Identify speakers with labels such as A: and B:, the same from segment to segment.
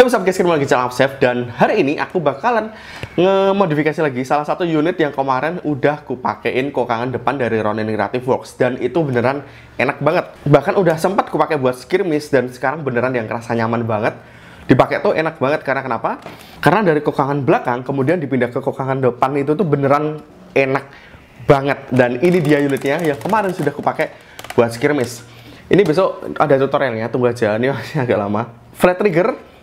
A: Hey, what's up guys, kembali lagi channel Chef, dan hari ini aku bakalan ngemodifikasi lagi salah satu unit yang kemarin udah kupakein kokangan depan dari Ronin Creative Works, dan itu beneran enak banget. Bahkan udah sempat kupakai buat skirmish, dan sekarang beneran yang kerasa nyaman banget. Dipakai tuh enak banget, karena kenapa? Karena dari kokangan belakang kemudian dipindah ke kokangan depan itu tuh beneran enak banget. Dan ini dia unitnya yang kemarin sudah kupakai buat skirmish. Ini besok ada tutorialnya, tunggu aja, ini masih agak lama. Flat trigger,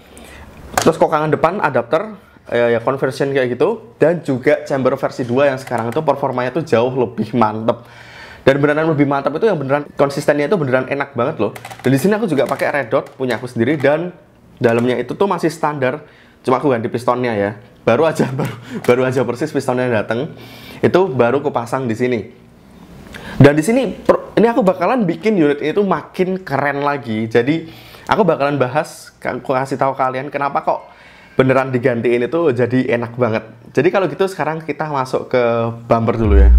A: terus kokangan depan adapter ya conversion kayak gitu, dan juga chamber versi 2 yang sekarang itu performanya tuh jauh lebih mantep. Dan beneran lebih mantap itu yang beneran konsistennya itu beneran enak banget loh. Dan di sini aku juga pakai red dot punya aku sendiri, dan dalamnya itu tuh masih standar, cuma aku ganti pistonnya ya. Baru aja persis pistonnya datang. Itu baru aku pasang di sini. Dan di sini ini aku bakalan bikin unit itu makin keren lagi. Jadi aku bakalan bahas, aku kasih tahu kalian kenapa kok beneran digantiin itu jadi enak banget. Jadi kalau gitu sekarang kita masuk ke bumper dulu ya.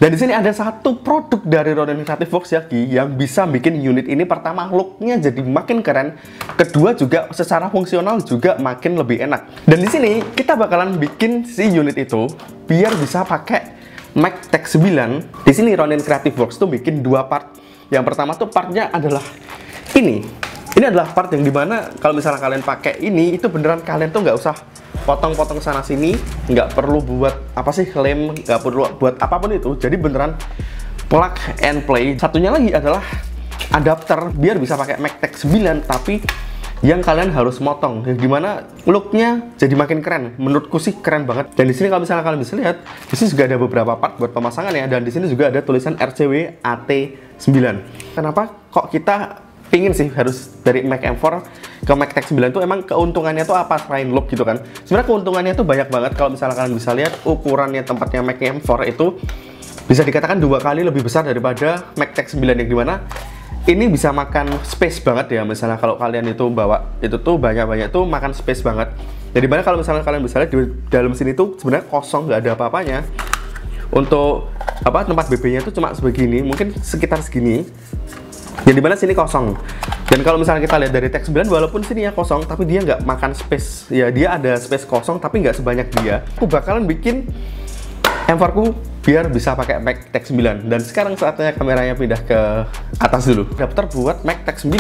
A: Dan di sini ada satu produk dari Ronin Creative Works ya, yang bisa bikin unit ini pertama looknya jadi makin keren, kedua juga secara fungsional juga makin lebih enak. Dan di sini kita bakalan bikin si unit itu biar bisa pakai Mac Tech 9. Di sini Ronin Creative Works tuh bikin dua part. Yang pertama tuh partnya adalah ini. Ini adalah part yang dimana kalau misalnya kalian pakai ini, itu beneran kalian tuh nggak usah potong-potong sana sini, nggak perlu buat apa sih lem, nggak perlu buat apapun itu. Jadi beneran plug and play. Satunya lagi adalah adapter biar bisa pakai Mac Tech 9, tapi yang kalian harus motong, yang dimana looknya jadi makin keren. Menurutku sih keren banget. Dan di sini kalau misalnya kalian bisa lihat, di sini juga ada beberapa part buat pemasangan ya. Dan di sini juga ada tulisan RCW AT9. Kenapa kok kita pingin sih harus dari Mac M4 ke Mac Tech 9 tuh emang keuntungannya tuh apa selain look gitu kan? Sebenarnya keuntungannya tuh banyak banget. Kalau misalnya kalian bisa lihat ukurannya tempatnya Mac M4 itu bisa dikatakan 2 kali lebih besar daripada Mac Tech 9, yang dimana ini bisa makan space banget ya. Misalnya kalau kalian itu bawa itu tuh banyak-banyak tuh makan space banget. Jadi mana kalau misalnya kalian bisa lihat di dalam sini tuh sebenarnya kosong, nggak ada apa-apanya. Untuk apa, tempat BB-nya tuh cuma sebegini, mungkin sekitar segini. Jadi mana sini kosong. Dan kalau misalnya kita lihat dari Tech 9, walaupun sini ya kosong, tapi dia nggak makan space. Ya dia ada space kosong, tapi nggak sebanyak dia. Aku bakalan bikin M4 ku biar bisa pakai Mac Tech 9. Dan sekarang saatnya kameranya pindah ke atas dulu. Adapter buat Mac Tech 9,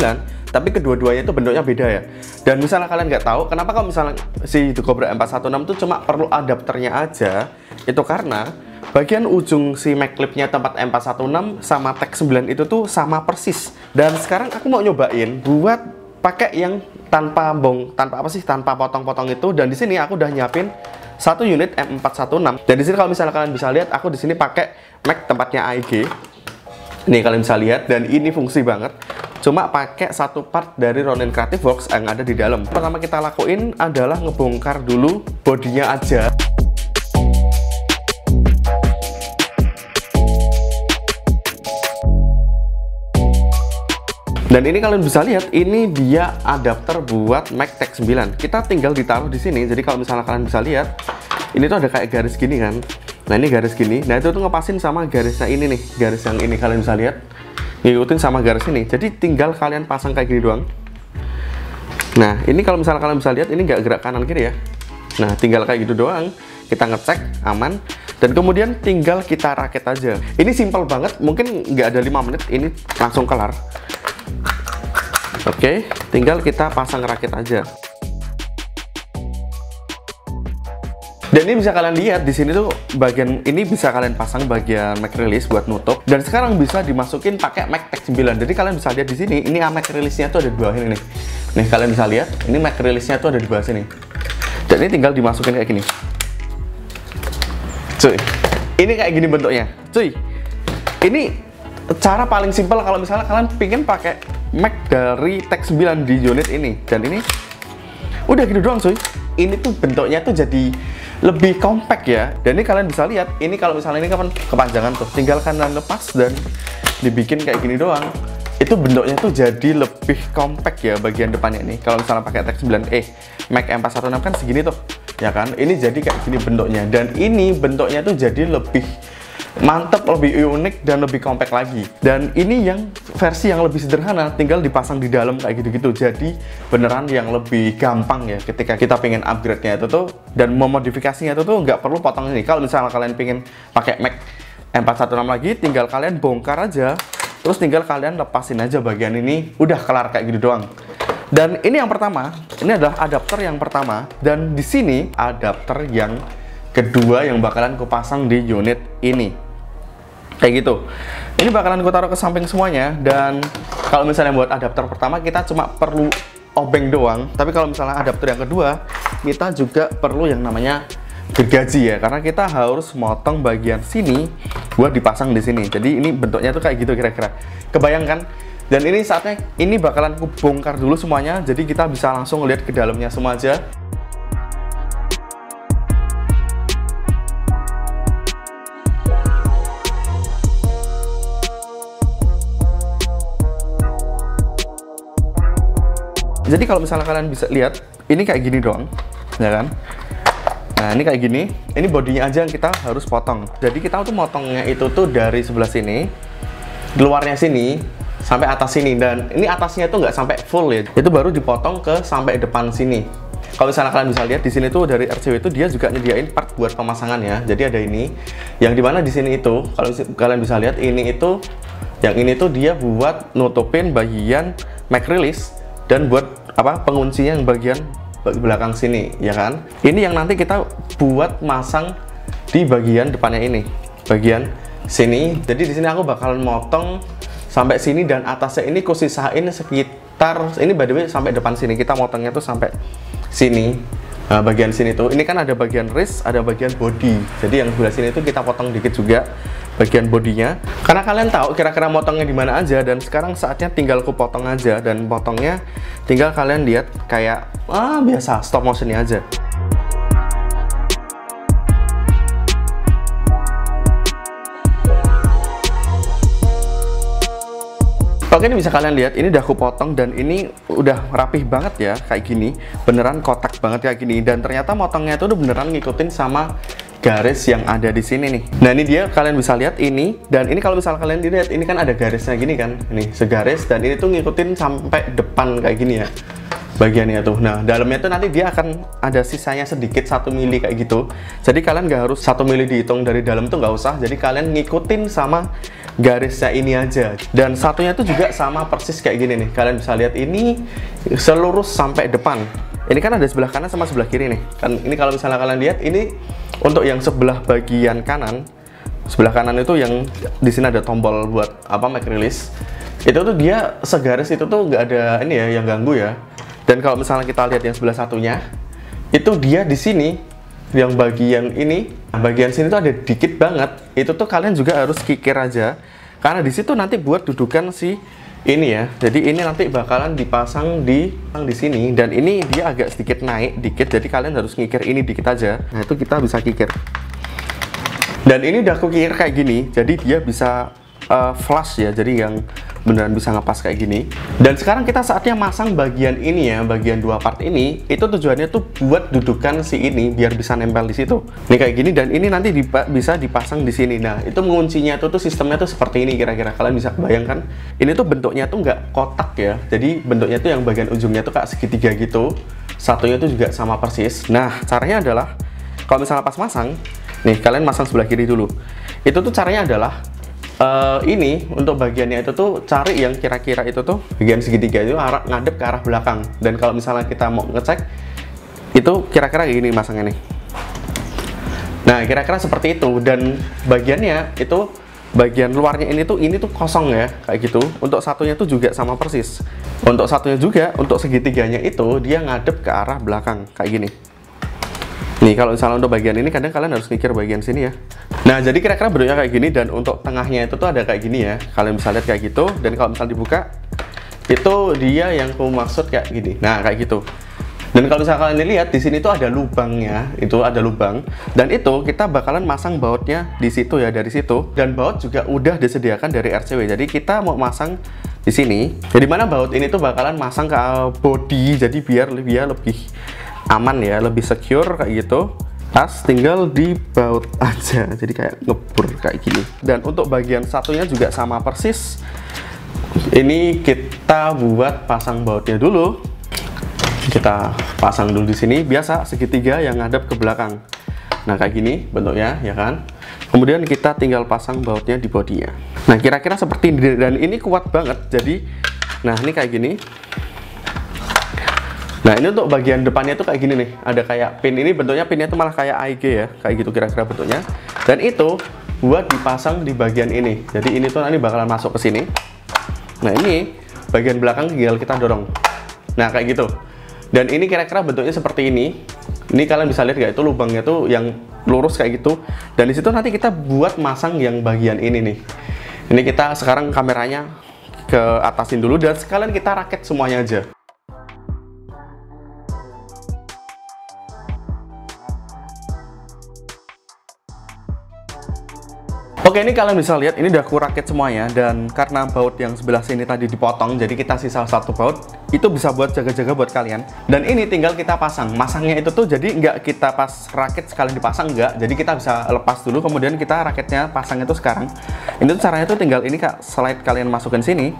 A: tapi kedua-duanya itu bentuknya beda ya. Dan misalnya kalian nggak tahu, kenapa kalau misalnya si Cobra M416 itu cuma perlu adapternya aja, itu karena bagian ujung si Mac clip-nya tempat M416 sama Tech 9 itu tuh sama persis. Dan sekarang aku mau nyobain buat pakai yang tanpa tanpa potong-potong itu. Dan di sini aku udah nyiapin satu unit M416. Dan di sini kalau misalnya kalian bisa lihat, aku di sini pakai Mac tempatnya AEG. Nih kalian bisa lihat, dan ini fungsi banget. Cuma pakai satu part dari Ronin Creative Works yang ada di dalam. Pertama kita lakuin adalah ngebongkar dulu bodinya aja. Dan ini kalian bisa lihat, ini dia adapter buat Mac Tech 9. Kita tinggal ditaruh di sini. Jadi kalau misalnya kalian bisa lihat, ini tuh ada kayak garis gini kan. Nah ini garis gini. Nah itu tuh ngepasin sama garisnya ini nih. Garis yang ini kalian bisa lihat, ngikutin sama garis ini. Jadi tinggal kalian pasang kayak gini doang. Nah ini kalau misalnya kalian bisa lihat, ini nggak gerak kanan kiri ya. Nah tinggal kayak gitu doang. Kita ngecek aman. Dan kemudian tinggal kita rakit aja. Ini simple banget. Mungkin nggak ada 5 menit, ini langsung kelar. Oke, tinggal kita pasang rakit aja. Dan ini bisa kalian lihat di sini tuh bagian ini bisa kalian pasang bagian Mac release buat nutup. Dan sekarang bisa dimasukin pakai Mac Tech 9. Jadi kalian bisa lihat di sini, ini Mac release-nya tuh ada di bawah ini nih. Nih kalian bisa lihat, ini Mac release-nya tuh ada di bawah sini. Dan ini tinggal dimasukin kayak gini. Cuy, ini kayak gini bentuknya. Cuy, ini cara paling simpel kalau misalnya kalian pengen pakai Mac dari Tech 9 di unit ini. Dan ini udah gitu doang cuy. Ini tuh bentuknya tuh jadi lebih compact ya. Dan ini kalian bisa lihat, ini kalau misalnya ini kapan kepanjangan tuh, tinggal kalian lepas dan dibikin kayak gini doang. Itu bentuknya tuh jadi lebih compact ya bagian depannya ini. Kalau misalnya pakai Tech 9e Mac M416 kan segini tuh, ya kan? Ini jadi kayak gini bentuknya. Dan ini bentuknya tuh jadi lebih mantep, lebih unik dan lebih compact lagi. Dan ini yang versi yang lebih sederhana, tinggal dipasang di dalam kayak gitu-gitu. Jadi beneran yang lebih gampang ya ketika kita pengen upgrade-nya itu tuh, dan memodifikasinya itu tuh nggak perlu potong ini. Kalau misalnya kalian pengen pakai Mac M416 lagi, tinggal kalian bongkar aja, terus tinggal kalian lepasin aja bagian ini, udah kelar kayak gitu doang. Dan ini yang pertama, ini adalah adapter yang pertama, dan di sini adapter yang kedua yang bakalan kupasang di unit ini. Kayak gitu. Ini bakalan ku taruh ke samping semuanya. Dan kalau misalnya buat adapter pertama kita cuma perlu obeng doang. Tapi kalau misalnya adapter yang kedua, kita juga perlu yang namanya gergaji ya, karena kita harus motong bagian sini buat dipasang di sini. Jadi ini bentuknya tuh kayak gitu kira-kira. Kebayangkan? Dan ini saatnya ini bakalan ku bongkar dulu semuanya. Jadi kita bisa langsung lihat ke dalamnya semua aja. Jadi kalau misalnya kalian bisa lihat, ini kayak gini doang, ya kan? Nah, ini kayak gini. Ini bodinya aja yang kita harus potong. Jadi kita tuh motongnya itu tuh dari sebelah sini, luarnya sini, sampai atas sini. Dan ini atasnya tuh nggak sampai full ya. Itu baru dipotong ke sampai depan sini. Kalau misalnya kalian bisa lihat di sini tuh dari RCW itu dia juga nyediain part buat pemasangan ya. Jadi ada ini, yang dimana di sini itu, kalau kalian bisa lihat ini itu, yang ini tuh dia buat nutupin bagian Mac release dan buat apa penguncinya yang bagian belakang sini, ya kan? Ini yang nanti kita buat masang di bagian depannya ini, bagian sini. Jadi di sini aku bakalan motong sampai sini dan atasnya ini ku sisain sekitar ini, by the way, sampai depan sini. Kita motongnya tuh sampai sini. Nah, bagian sini tuh, ini kan ada bagian wrist, ada bagian body. Jadi yang sebelah sini tuh kita potong dikit juga bagian bodinya, karena kalian tahu kira-kira motongnya di mana aja. Dan sekarang saatnya tinggal ku potong aja, dan potongnya tinggal kalian lihat kayak biasa stop motionnya aja. Oke, ini bisa kalian lihat, ini udah aku potong dan ini udah rapih banget ya, kayak gini. Beneran kotak banget kayak gini. Dan ternyata motongnya itu udah beneran ngikutin sama garis yang ada di sini nih. Nah, ini dia, kalian bisa lihat ini. Dan ini kalau misalnya kalian dilihat, ini kan ada garisnya gini kan. Ini segaris, dan ini tuh ngikutin sampai depan kayak gini ya, bagiannya tuh. Nah, dalamnya tuh nanti dia akan ada sisanya sedikit 1 mili kayak gitu. Jadi kalian nggak harus 1 mili dihitung dari dalam tuh, nggak usah. Jadi kalian ngikutin sama garisnya ini aja. Dan satunya tuh juga sama persis kayak gini nih. Kalian bisa lihat ini selurus sampai depan. Ini kan ada sebelah kanan sama sebelah kiri nih. Kan ini kalau misalnya kalian lihat, ini untuk yang sebelah bagian kanan. Sebelah kanan itu yang di sini ada tombol buat apa Mac release. Itu tuh dia segaris itu tuh nggak ada ini ya yang ganggu ya. Dan kalau misalnya kita lihat yang sebelah satunya, itu dia di sini, yang bagian ini, bagian sini tuh ada dikit banget. Itu tuh kalian juga harus kikir aja, karena di situ nanti buat dudukan si ini ya. Jadi ini nanti bakalan dipasang di sini, dan ini dia agak sedikit naik dikit, jadi kalian harus ngikir ini dikit aja. Nah, itu kita bisa kikir. Dan ini udah aku kikir kayak gini, jadi dia bisa flush ya, jadi yang beneran bisa ngepas kayak gini. Dan sekarang kita saatnya masang bagian ini ya, bagian dua part ini. Itu tujuannya tuh buat dudukan si ini biar bisa nempel di situ. Ini kayak gini, dan ini nanti bisa dipasang di sini. Nah, itu menguncinya tuh sistemnya tuh seperti ini kira-kira. Kalian bisa bayangkan, ini tuh bentuknya tuh nggak kotak ya. Jadi bentuknya tuh yang bagian ujungnya tuh kayak segitiga gitu. Satunya tuh juga sama persis. Nah, caranya adalah kalau misalnya pas masang, nih kalian masang sebelah kiri dulu. Itu tuh caranya adalah ini untuk bagiannya itu tuh cari yang kira-kira itu tuh bagian segitiga itu ngadep ke arah belakang. Dan kalau misalnya kita mau ngecek, itu kira-kira gini masangnya nih. Nah, kira-kira seperti itu. Dan bagiannya itu, bagian luarnya ini tuh kosong ya, kayak gitu. Untuk satunya tuh juga sama persis. Untuk satunya juga, untuk segitiganya itu dia ngadep ke arah belakang kayak gini. Nih kalau misalnya untuk bagian ini kadang kalian harus mikir bagian sini ya. Nah jadi kira-kira bentuknya kayak gini, dan untuk tengahnya itu tuh ada kayak gini ya. Kalian bisa lihat kayak gitu, dan kalau misalnya dibuka itu dia yang aku maksud kayak gini. Nah kayak gitu. Dan kalau misalnya kalian lihat di sini tuh ada lubangnya, itu ada lubang, dan itu kita bakalan masang bautnya di situ ya, dari situ. Dan baut juga udah disediakan dari RCW. Jadi kita mau masang di sini. Jadi mana baut ini tuh bakalan masang ke body, jadi biar lebih aman ya, lebih secure kayak gitu. Pas tinggal di baut aja, jadi kayak ngebur kayak gini. Dan untuk bagian satunya juga sama persis. Ini kita buat pasang bautnya dulu. Kita pasang dulu di sini, biasa segitiga yang ngadep ke belakang. Nah kayak gini bentuknya ya kan. Kemudian kita tinggal pasang bautnya di bodinya. Nah kira-kira seperti ini, dan ini kuat banget. Jadi, nah ini kayak gini. Nah ini untuk bagian depannya tuh kayak gini nih, ada kayak pin. Ini bentuknya pinnya tuh malah kayak AIG ya, kayak gitu kira-kira bentuknya. Dan itu buat dipasang di bagian ini. Jadi ini tuh nanti bakalan masuk ke sini. Nah ini bagian belakang tinggal kita dorong. Nah kayak gitu. Dan ini kira-kira bentuknya seperti ini. Ini kalian bisa lihat gak, itu lubangnya tuh yang lurus kayak gitu. Dan disitu nanti kita buat masang yang bagian ini nih. Ini kita sekarang kameranya ke atasin dulu, dan sekalian kita rakit semuanya aja. Oke, ini kalian bisa lihat, ini udah aku rakit semuanya, dan karena baut yang sebelah sini tadi dipotong, jadi kita sisa satu baut, itu bisa buat jaga-jaga buat kalian. Dan ini tinggal kita pasang, masangnya itu tuh jadi nggak kita pas rakit sekalian dipasang, nggak. Jadi kita bisa lepas dulu, kemudian kita rakitnya pasang itu sekarang. Ini tuh caranya tuh tinggal ini kak, slide kalian masukin sini,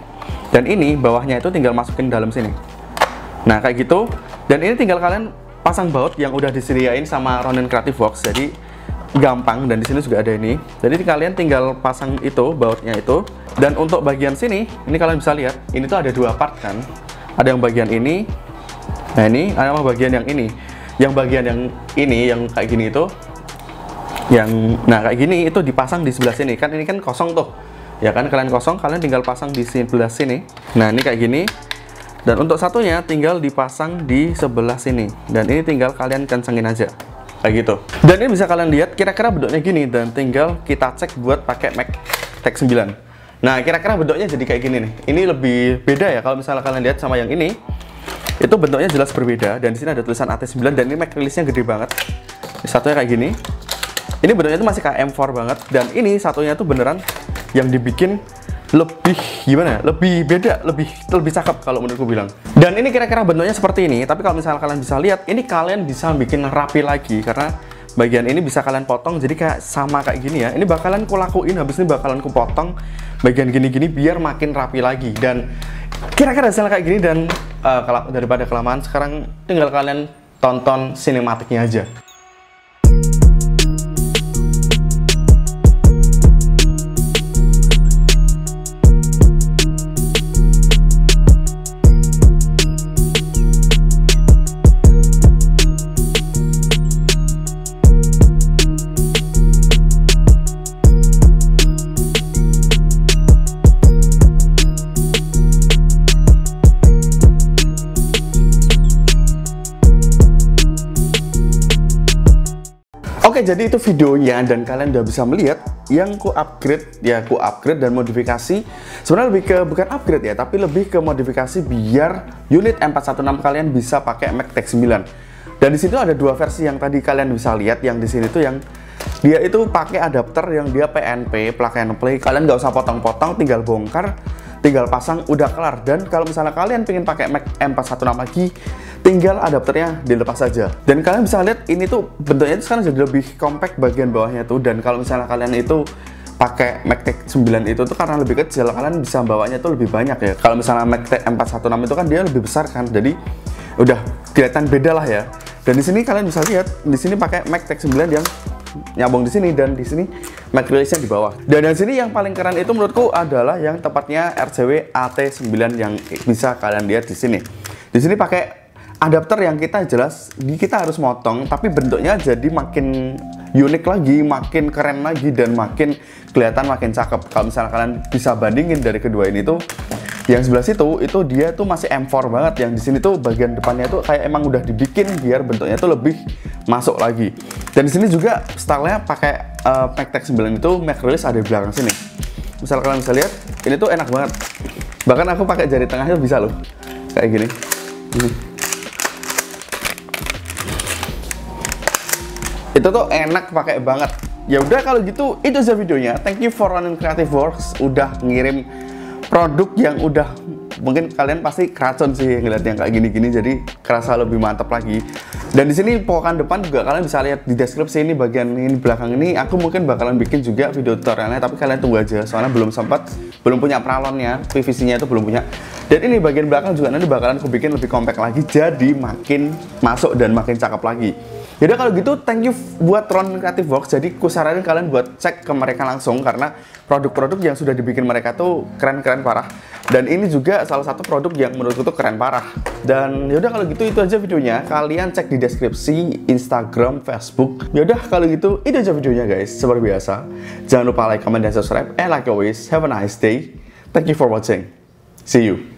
A: dan ini bawahnya itu tinggal masukin dalam sini. Nah kayak gitu, dan ini tinggal kalian pasang baut yang udah disediain sama Ronin Creative Works, jadi gampang. Dan di sini juga ada ini, jadi kalian tinggal pasang itu bautnya itu. Dan untuk bagian sini, ini kalian bisa lihat, ini tuh ada dua part kan, ada yang bagian ini, nah ini ada bagian yang ini, yang bagian yang ini yang kayak gini itu, yang nah kayak gini itu dipasang di sebelah sini kan. Ini kan kosong tuh ya kan, kalian kosong, kalian tinggal pasang di sebelah sini. Nah ini kayak gini, dan untuk satunya tinggal dipasang di sebelah sini, dan ini tinggal kalian kencengin aja kayak gitu. Dan ini bisa kalian lihat kira-kira bentuknya gini, dan tinggal kita cek buat pakai Mac Tech 9. Nah kira-kira bentuknya jadi kayak gini nih. Ini lebih beda ya kalau misalnya kalian lihat sama yang ini, itu bentuknya jelas berbeda. Dan di sini ada tulisan AT9, dan ini Mac release-nya gede banget. Ini satunya kayak gini, ini bentuknya tuh masih kayak M4 banget. Dan ini satunya tuh beneran yang dibikin lebih gimana, lebih beda, lebih cakep kalau menurutku bilang. Dan ini kira-kira bentuknya seperti ini, tapi kalau misalnya kalian bisa lihat, ini kalian bisa bikin rapi lagi, karena bagian ini bisa kalian potong jadi kayak sama kayak gini ya. Ini bakalan ku lakuin, habis ini bakalan ku potong bagian gini-gini biar makin rapi lagi. Dan kira-kira hasilnya kayak gini. Dan daripada kelamaan, sekarang tinggal kalian tonton sinematiknya aja. Oke, jadi itu videonya, dan kalian udah bisa melihat yang ku upgrade dan modifikasi. Sebenarnya lebih ke bukan upgrade ya, tapi lebih ke modifikasi biar unit M416 kalian bisa pakai Mac Tech 9. Dan di situ ada dua versi yang tadi kalian bisa lihat. Yang di sini tuh yang dia itu pakai adapter yang dia PNP, plug and play. Kalian nggak usah potong-potong, tinggal bongkar, tinggal pasang, udah kelar. Dan kalau misalnya kalian pengen pakai Mac M416 lagi, tinggal adapternya dilepas saja. Dan kalian bisa lihat ini tuh bentuknya itu sekarang jadi lebih compact bagian bawahnya tuh. Dan kalau misalnya kalian itu pakai Mac Tech 9 itu tuh karena lebih kecil, kalian bisa bawanya tuh lebih banyak ya. Kalau misalnya Mac Tech M416 itu kan dia lebih besar kan, jadi udah kelihatan beda lah ya. Dan di sini kalian bisa lihat, di sini pakai Mac Tech 9 yang nyambung di sini, dan di sini Mac release-nya di bawah. Dan di sini yang paling keren itu menurutku adalah yang tepatnya RCW AT9 yang bisa kalian lihat di sini. Di sini pakai adapter yang kita harus motong, tapi bentuknya jadi makin unik lagi, makin keren lagi, dan makin kelihatan makin cakep. Kalau misalnya kalian bisa bandingin dari kedua ini tuh, Yang sebelah situ itu dia tuh masih M4 banget. Yang di sini tuh bagian depannya tuh kayak emang udah dibikin biar bentuknya tuh lebih masuk lagi. Dan di sini juga stylenya pakai Magtech 9 itu mag release ada di belakang sini. Misal kalian bisa lihat, ini tuh enak banget. Bahkan aku pakai jari tengahnya bisa loh, kayak gini. Itu tuh enak pakai banget. Ya udah kalau gitu itu aja videonya. Thank you for Ronin Creative Works udah ngirim produk yang udah mungkin kalian pasti keracun sih ngeliat yang kayak gini-gini, jadi kerasa lebih mantap lagi. Dan di sini pojokan depan juga kalian bisa lihat di deskripsi ini, bagian ini belakang ini aku mungkin bakalan bikin juga video tutorialnya, tapi kalian tunggu aja soalnya belum sempat, belum punya pralonnya, PVC-nya itu belum punya. Dan ini bagian belakang juga nanti bakalan aku bikin lebih compact lagi, jadi makin masuk dan makin cakep lagi. Jadi kalau gitu, thank you buat Ronin Creative Works. Jadi ku saranin kalian buat cek ke mereka langsung karena produk-produk yang sudah dibikin mereka tuh keren-keren parah. Dan ini juga salah satu produk yang menurutku tuh keren parah. Dan yaudah kalau gitu itu aja videonya. Kalian cek di deskripsi Instagram, Facebook. Yaudah kalau gitu itu aja videonya guys. Seperti biasa, jangan lupa like, comment, dan subscribe. And like always, have a nice day. Thank you for watching. See you.